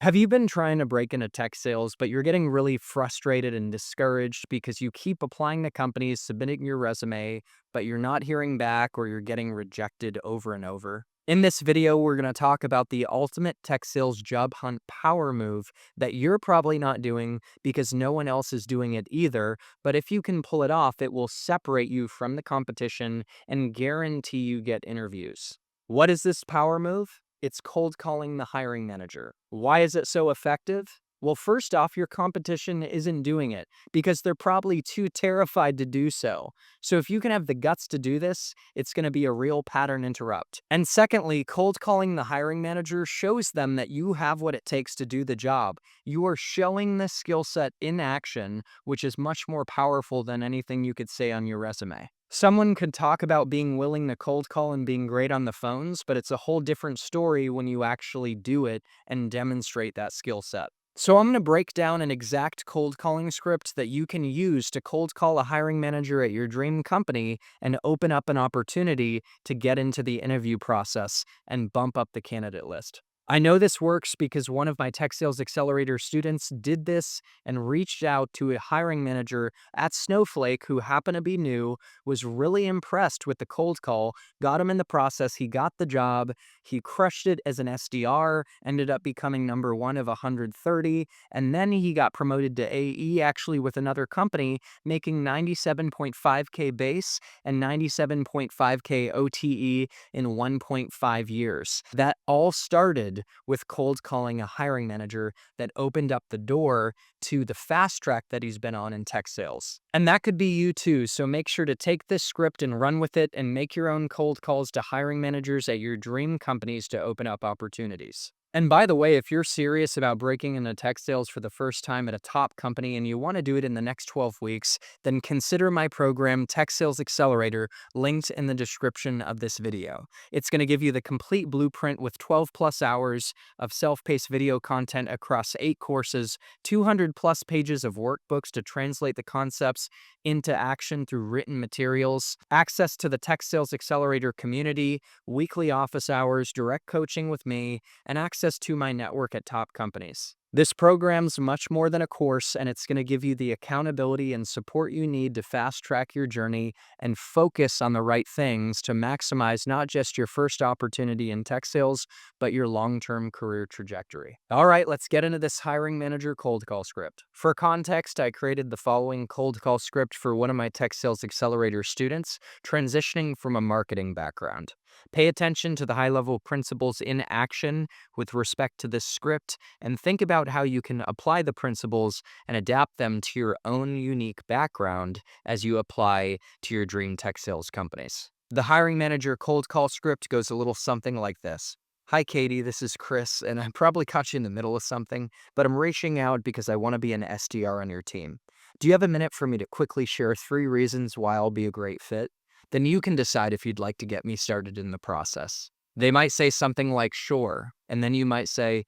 Have you been trying to break into tech sales, but you're getting really frustrated and discouraged because you keep applying to companies, submitting your resume, but you're not hearing back or you're getting rejected over and over? In this video, we're going to talk about the ultimate tech sales job hunt power move that you're probably not doing because no one else is doing it either. But if you can pull it off, it will separate you from the competition and guarantee you get interviews. What is this power move? It's cold calling the hiring manager. Why is it so effective? Well, first off, your competition isn't doing it because they're probably too terrified to do so. So if you can have the guts to do this, it's going to be a real pattern interrupt. And secondly, cold calling the hiring manager shows them that you have what it takes to do the job. You are showing the skill set in action, which is much more powerful than anything you could say on your resume. Someone could talk about being willing to cold call and being great on the phones, but it's a whole different story when you actually do it and demonstrate that skill set. So I'm going to break down an exact cold calling script that you can use to cold call a hiring manager at your dream company and open up an opportunity to get into the interview process and bump up the candidate list. I know this works because one of my Tech Sales Accelerator students did this and reached out to a hiring manager at Snowflake who happened to be new, was really impressed with the cold call, got him in the process, he got the job, he crushed it as an SDR, ended up becoming number one of 130, and then he got promoted to AE actually with another company, making 97.5K base and 97.5K OTE in 1.5 years. That all started with cold calling a hiring manager that opened up the door to the fast track that he's been on in tech sales. And that could be you too, so make sure to take this script and run with it and make your own cold calls to hiring managers at your dream companies to open up opportunities. And by the way, if you're serious about breaking into tech sales for the first time at a top company and you want to do it in the next 12 weeks, then consider my program, Tech Sales Accelerator, linked in the description of this video. It's going to give you the complete blueprint with 12 plus hours of self-paced video content across 8 courses, 200 plus pages of workbooks to translate the concepts into action through written materials, access to the Tech Sales Accelerator community, weekly office hours, direct coaching with me, and access to my network at top companies. This program's much more than a course, and it's going to give you the accountability and support you need to fast track your journey and focus on the right things to maximize not just your first opportunity in tech sales, but your long-term career trajectory. All right, let's get into this hiring manager cold call script. For context, I created the following cold call script for one of my Tech Sales Accelerator students transitioning from a marketing background. Pay attention to the high-level principles in action with respect to this script and think about how you can apply the principles and adapt them to your own unique background as you apply to your dream tech sales companies. The hiring manager cold call script goes a little something like this. Hi, Katie, this is Chris, and I probably caught you in the middle of something, but I'm reaching out because I want to be an SDR on your team. Do you have a minute for me to quickly share 3 reasons why I'll be a great fit? Then you can decide if you'd like to get me started in the process. They might say something like, sure, and then you might say,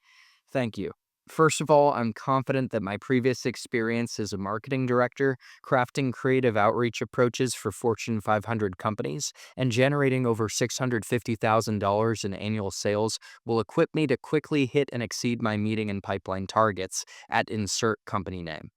thank you. First of all, I'm confident that my previous experience as a marketing director, crafting creative outreach approaches for Fortune 500 companies, and generating over $650,000 in annual sales will equip me to quickly hit and exceed my meeting and pipeline targets at insert company name.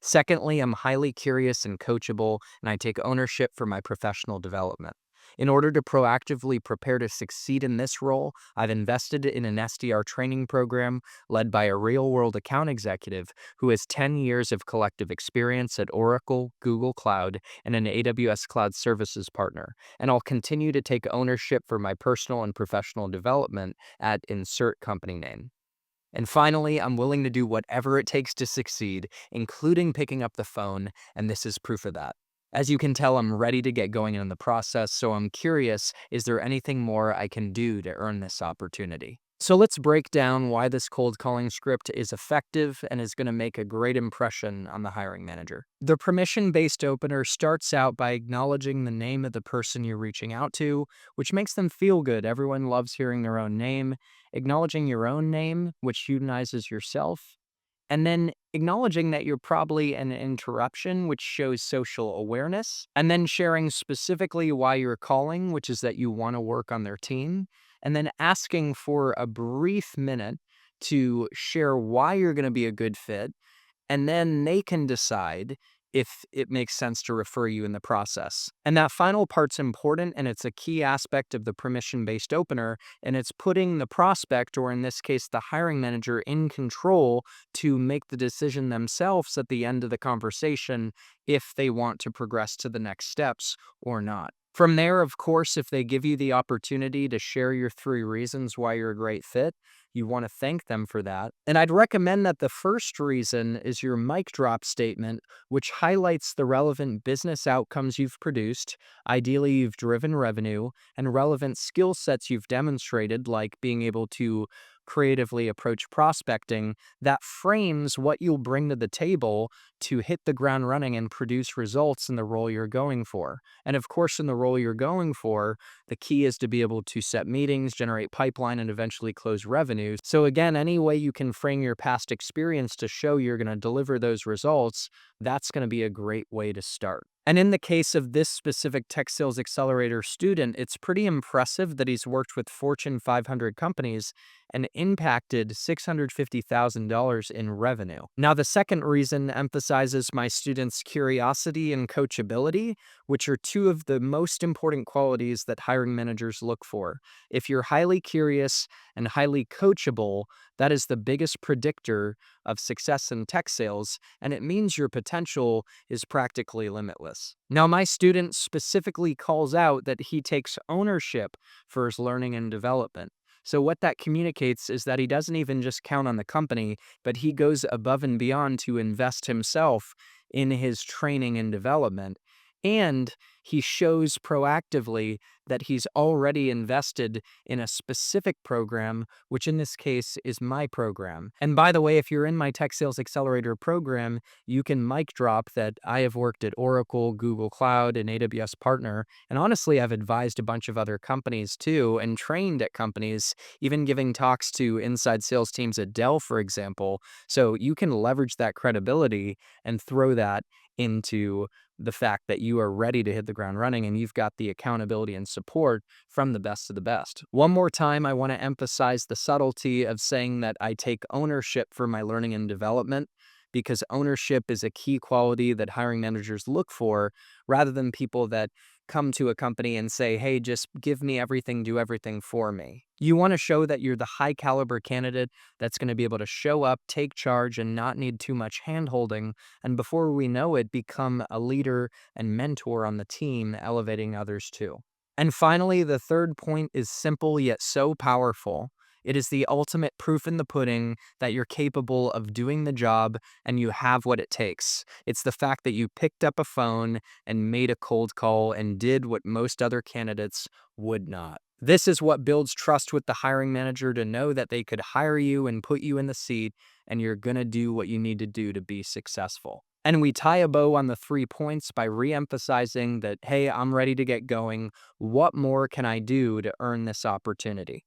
Secondly, I'm highly curious and coachable, and I take ownership for my professional development. In order to proactively prepare to succeed in this role, I've invested in an SDR training program led by a real-world account executive who has 10 years of collective experience at Oracle, Google Cloud, and an AWS Cloud Services partner, and I'll continue to take ownership for my personal and professional development at insert company name. And finally, I'm willing to do whatever it takes to succeed, including picking up the phone, and this is proof of that. As you can tell, I'm ready to get going in the process, so I'm curious, is there anything more I can do to earn this opportunity? So let's break down why this cold calling script is effective and is going to make a great impression on the hiring manager. The permission-based opener starts out by acknowledging the name of the person you're reaching out to, which makes them feel good. Everyone loves hearing their own name. Acknowledging your own name, which humanizes yourself, and then acknowledging that you're probably an interruption, which shows social awareness, and then sharing specifically why you're calling, which is that you want to work on their team, and then asking for a brief minute to share why you're going to be a good fit, and then they can decide if it makes sense to refer you in the process. And that final part's important, and it's a key aspect of the permission-based opener, and it's putting the prospect, or in this case, the hiring manager, in control to make the decision themselves at the end of the conversation if they want to progress to the next steps or not. From there, of course, if they give you the opportunity to share your 3 reasons why you're a great fit, you want to thank them for that. And I'd recommend that the first reason is your mic drop statement, which highlights the relevant business outcomes you've produced. Ideally, you've driven revenue and relevant skill sets you've demonstrated, like being able to creatively approach prospecting, that frames what you'll bring to the table to hit the ground running and produce results in the role you're going for. And of course, in the role you're going for, the key is to be able to set meetings, generate pipeline, and eventually close revenues. So again, any way you can frame your past experience to show you're going to deliver those results, that's going to be a great way to start. And in the case of this specific Tech Sales Accelerator student, it's pretty impressive that he's worked with Fortune 500 companies and impacted $650,000 in revenue. Now, the second reason emphasizes my student's curiosity and coachability, which are 2 of the most important qualities that hiring managers look for. If you're highly curious and highly coachable, that is the biggest predictor of success in tech sales, and it means your potential is practically limitless. Now, my student specifically calls out that he takes ownership for his learning and development. So what that communicates is that he doesn't even just count on the company, but he goes above and beyond to invest himself in his training and development. And he shows proactively that he's already invested in a specific program, which in this case is my program. And by the way, if you're in my Tech Sales Accelerator program, you can mic drop that I have worked at Oracle, Google Cloud, and AWS partner. And honestly, I've advised a bunch of other companies too, and trained at companies, even giving talks to inside sales teams at Dell, for example. So you can leverage that credibility and throw that into the fact that you are ready to hit the ground running and you've got the accountability and support from the best of the best. One more time, I want to emphasize the subtlety of saying that I take ownership for my learning and development, because ownership is a key quality that hiring managers look for, rather than people that come to a company and say, hey, just give me everything, do everything for me. You want to show that you're the high caliber candidate that's going to be able to show up, take charge, and not need too much handholding, and before we know it, become a leader and mentor on the team, elevating others too. And finally, the third point is simple yet so powerful. It is the ultimate proof in the pudding that you're capable of doing the job and you have what it takes. It's the fact that you picked up a phone and made a cold call and did what most other candidates would not. This is what builds trust with the hiring manager to know that they could hire you and put you in the seat, and you're going to do what you need to do to be successful. And we tie a bow on the 3 points by re-emphasizing that, hey, I'm ready to get going. What more can I do to earn this opportunity?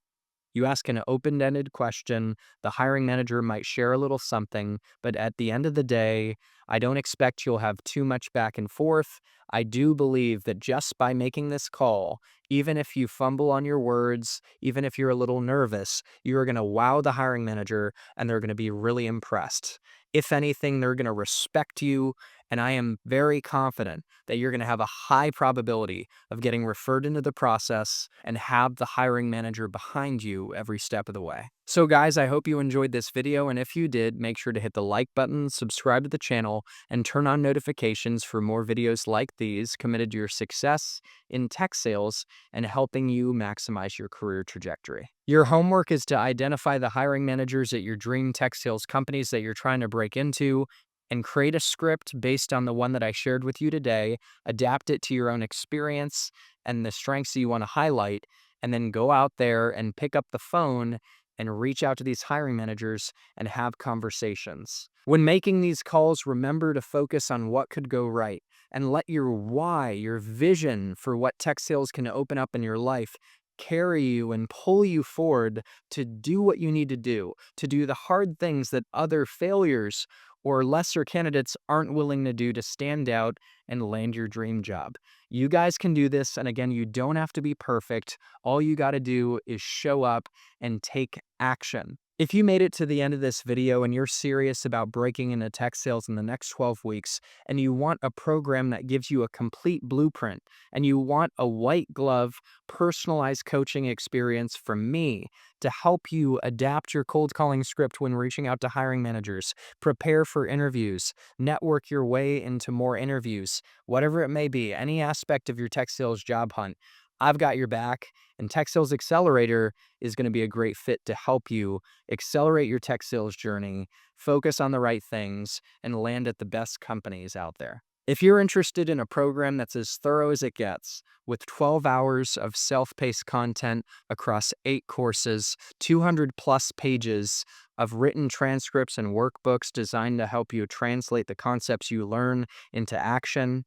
You ask an open-ended question, the hiring manager might share a little something, but at the end of the day, I don't expect you'll have too much back and forth. I do believe that just by making this call, even if you fumble on your words, even if you're a little nervous, you are going to wow the hiring manager and they're going to be really impressed. If anything, they're going to respect you, and I am very confident that you're going to have a high probability of getting referred into the process and have the hiring manager behind you every step of the way. So guys, I hope you enjoyed this video, and if you did, make sure to hit the like button, subscribe to the channel, and turn on notifications for more videos like these committed to your success in tech sales and helping you maximize your career trajectory. Your homework is to identify the hiring managers at your dream tech sales companies that you're trying to break into, and create a script based on the one that I shared with you today, adapt it to your own experience and the strengths that you want to highlight, and then go out there and pick up the phone and reach out to these hiring managers and have conversations. When making these calls, remember to focus on what could go right and let your why, your vision for what tech sales can open up in your life, carry you and pull you forward to do what you need to do the hard things that other failures or lesser candidates aren't willing to do to stand out and land your dream job. You guys can do this, and again, you don't have to be perfect. All you got to do is show up and take action. If you made it to the end of this video and you're serious about breaking into tech sales in the next 12 weeks, and you want a program that gives you a complete blueprint, and you want a white glove, personalized coaching experience from me to help you adapt your cold calling script when reaching out to hiring managers, prepare for interviews, network your way into more interviews, whatever it may be, any aspect of your tech sales job hunt, I've got your back. And Tech Sales Accelerator is going to be a great fit to help you accelerate your tech sales journey, focus on the right things, and land at the best companies out there. If you're interested in a program that's as thorough as it gets, with 12 hours of self paced content across 8 courses, 200 plus pages of written transcripts and workbooks designed to help you translate the concepts you learn into action,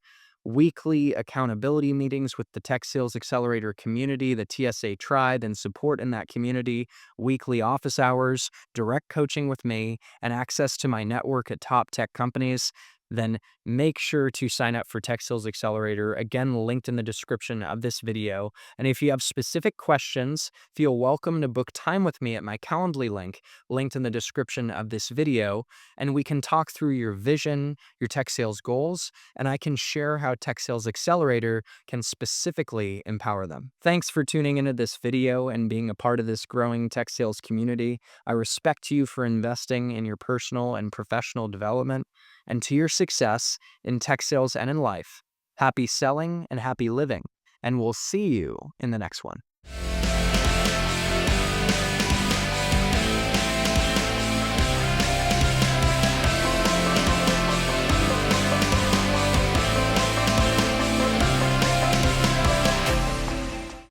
weekly accountability meetings with the Tech Sales Accelerator community, the TSA tribe, and support in that community, weekly office hours, direct coaching with me, and access to my network at top tech companies, then make sure to sign up for Tech Sales Accelerator, again, linked in the description of this video. And if you have specific questions, feel welcome to book time with me at my Calendly link, linked in the description of this video, and we can talk through your vision, your tech sales goals, and I can share how Tech Sales Accelerator can specifically empower them. Thanks for tuning into this video and being a part of this growing tech sales community. I respect you for investing in your personal and professional development and to your success in tech sales and in life. Happy selling and happy living, and we'll see you in the next one.